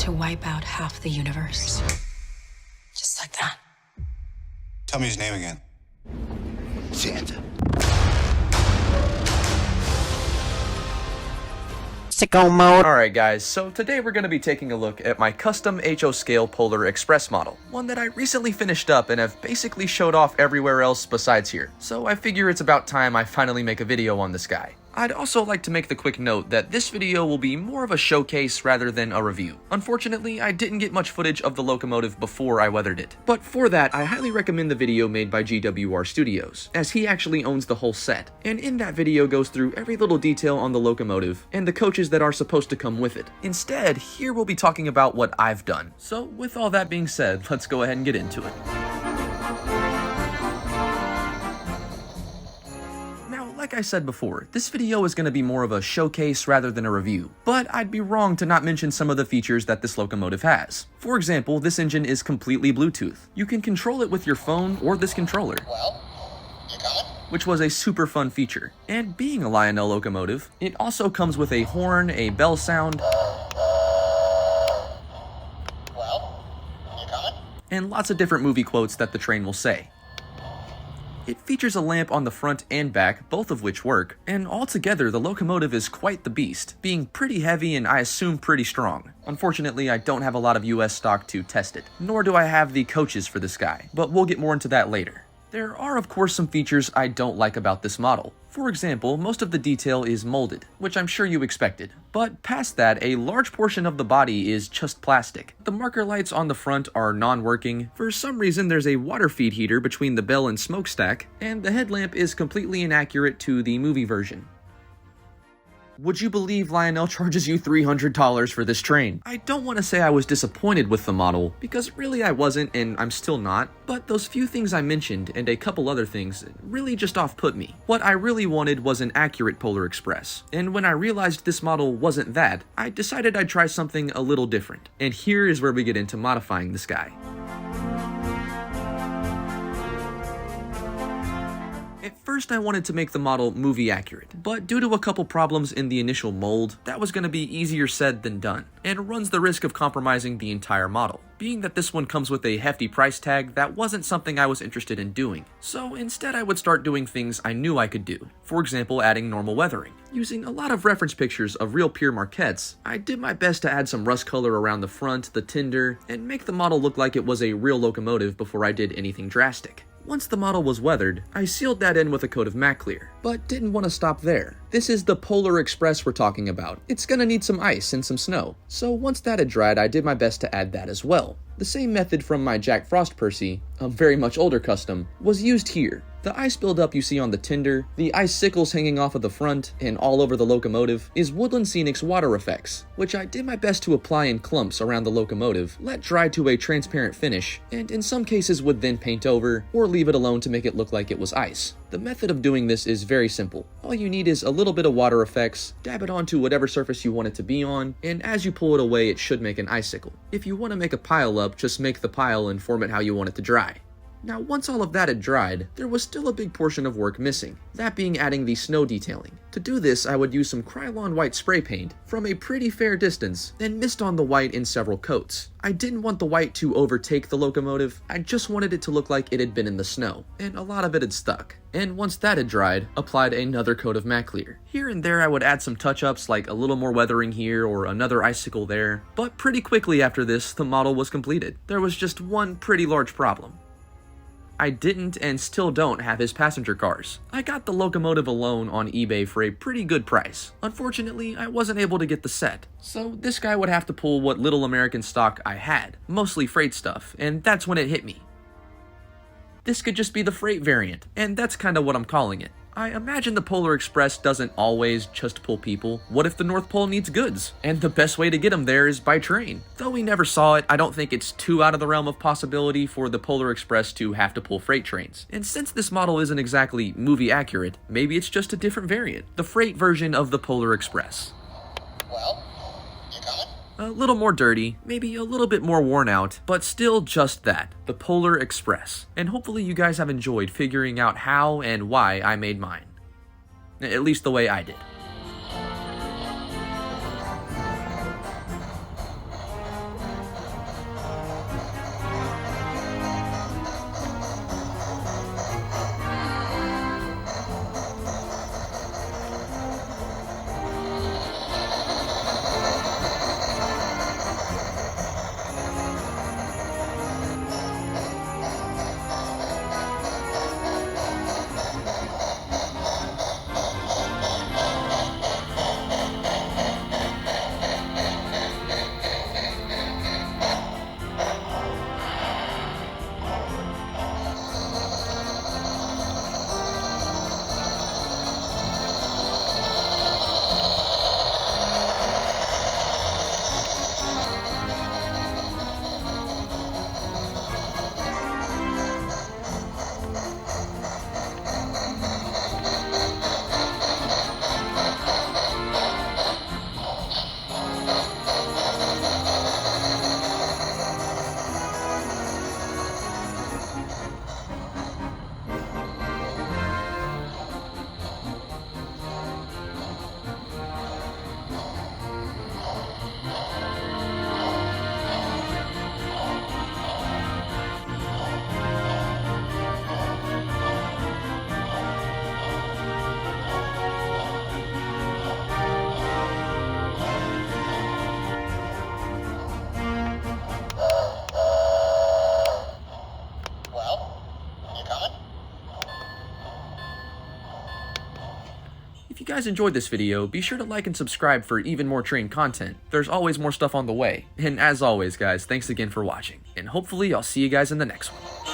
to wipe out half the universe. Just like that. Tell me his name again. Santa. Sicko mode. Alright guys, so today we're going to be taking a look at my custom HO scale Polar Express model. One that I recently finished up and have basically showed off everywhere else besides here. So I figure it's about time I finally make a video on this guy. I'd also like to make the quick note that this video will be more of a showcase rather than a review. Unfortunately, I didn't get much footage of the locomotive before I weathered it. But for that, I highly recommend the video made by GWR Studios, as he actually owns the whole set, and in that video goes through every little detail on the locomotive and the coaches that are supposed to come with it. Instead, here we'll be talking about what I've done. So with all that being said, let's go ahead and get into it. Like I said before, this video is going to be more of a showcase rather than a review, but I'd be wrong to not mention some of the features that this locomotive has. For example, this engine is completely Bluetooth. You can control it with your phone or this controller. Well, you coming? Which was a super fun feature. And being a Lionel locomotive, it also comes with a horn, a bell sound, Well, you coming? and lots of different movie quotes that the train will say. It features a lamp on the front and back, both of which work, and altogether the locomotive is quite the beast, being pretty heavy and I assume pretty strong. Unfortunately, I don't have a lot of US stock to test it, nor do I have the coaches for this guy, but we'll get more into that later. There are of course some features I don't like about this model. For example, most of the detail is molded, which I'm sure you expected. But past that, a large portion of the body is just plastic. The marker lights on the front are non-working. For some reason, there's a water feed heater between the bell and smokestack, and the headlamp is completely inaccurate to the movie version. Would you believe Lionel charges you $300 for this train? I don't want to say I was disappointed with the model, because really I wasn't and I'm still not, but those few things I mentioned and a couple other things really just off-put me. What I really wanted was an accurate Polar Express, and when I realized this model wasn't that, I decided I'd try something a little different. And here is where we get into modifying this guy. At first I wanted to make the model movie accurate, but due to a couple problems in the initial mold, that was going to be easier said than done, and runs the risk of compromising the entire model. Being that this one comes with a hefty price tag, that wasn't something I was interested in doing, so instead I would start doing things I knew I could do. For example, adding normal weathering. Using a lot of reference pictures of real pier marquettes, I did my best to add some rust color around the front, the tinder, and make the model look like it was a real locomotive before I did anything drastic. Once the model was weathered, I sealed that in with a coat of matte clear, but didn't want to stop there. This is the Polar Express we're talking about. It's gonna need some ice and some snow, so once that had dried, I did my best to add that as well. The same method from my Jack Frost Percy, a very much older custom, was used here. The ice buildup you see on the tinder, the icicles hanging off of the front, and all over the locomotive, is Woodland Scenic's water effects, which I did my best to apply in clumps around the locomotive, let dry to a transparent finish, and in some cases would then paint over, or leave it alone to make it look like it was ice. The method of doing this is very simple. All you need is a little bit of water effects, dab it onto whatever surface you want it to be on, and as you pull it away it should make an icicle. If you want to make a pile up, just make the pile and form it how you want it to dry. Now, once all of that had dried, there was still a big portion of work missing, that being adding the snow detailing. To do this, I would use some Krylon white spray paint from a pretty fair distance, then mist on the white in several coats. I didn't want the white to overtake the locomotive, I just wanted it to look like it had been in the snow, and a lot of it had stuck. And once that had dried, applied another coat of matte clear. Here and there I would add some touch-ups like a little more weathering here or another icicle there, but pretty quickly after this, the model was completed. There was just one pretty large problem. I didn't and still don't have his passenger cars. I got the locomotive alone on eBay for a pretty good price. Unfortunately, I wasn't able to get the set, so this guy would have to pull what little American stock I had, mostly freight stuff, and that's when it hit me. This could just be the freight variant, and that's kinda what I'm calling it. I imagine the Polar Express doesn't always just pull people. What if the North Pole needs goods? And the best way to get them there is by train. Though we never saw it, I don't think it's too out of the realm of possibility for the Polar Express to have to pull freight trains. And since this model isn't exactly movie accurate, maybe it's just a different variant. The freight version of the Polar Express. Well, you coming? A little more dirty, maybe a little bit more worn out, but still just that, the Polar Express. And hopefully you guys have enjoyed figuring out how and why I made mine. At least the way I did. guys enjoyed this video, be sure to like and subscribe for even more Train content. There's always more stuff on the way. And as always guys, thanks again for watching, and hopefully I'll see you guys in the next one.